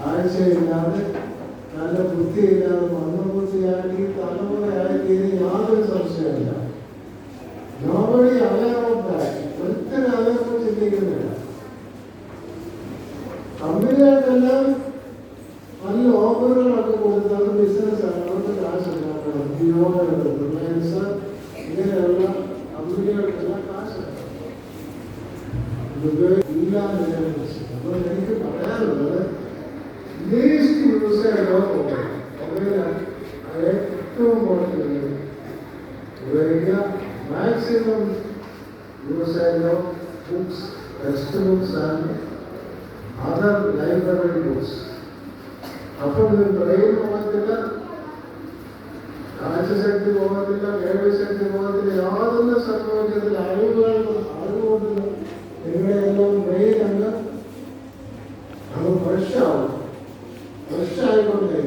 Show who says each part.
Speaker 1: ആഴ്ചയില്ലാതെ നല്ല ബുദ്ധിയില്ലാതെ മന്ദബുദ്ധിയാക്കി തലമുറയാക്കി യാതൊരു സംശയമില്ല. Nobody aware of that. ഒരുത്തരും അതേക്കുറിച്ച് ചിന്തിക്കുന്നില്ല. കമ്പനികൾക്കെല്ലാം നല്ല ഓഫറുകളൊക്കെ കൊടുത്ത് അത് ബിസിനസ്സാണ്, അവർക്ക് കാശുണ്ടാക്കണം. റിലയൻസ് ഇങ്ങനെയുള്ള കമ്പനികൾക്കെല്ലാം കാശുണ്ടാക്കണം. ഇല്ലാതെ അപ്പോൾ എനിക്ക് പറയാനുള്ളത് ലീസ്റ്റ് യൂസേജോ ഏറ്റവും കുറഞ്ഞത് ഉപയോഗിക്കുക. മാക്സിമം യൂസേജോ books, text books and other library books. അപ്പോൾ ഇത് ബ്രെയിൻ പോകത്തില്ല, കാഴ്ചശക്തി പോകത്തില്ല, കേൾവിശക്തി പോകത്തില്ല, യാതൊന്നും സംഭവിക്കത്തില്ല. അറിവുകൊണ്ട് നിങ്ങളെല്ലാം ബ്രെയിൻ അങ്ങ് ഫ്രഷ് ആവും, ഫ്രഷ് ആയിക്കൊണ്ടേ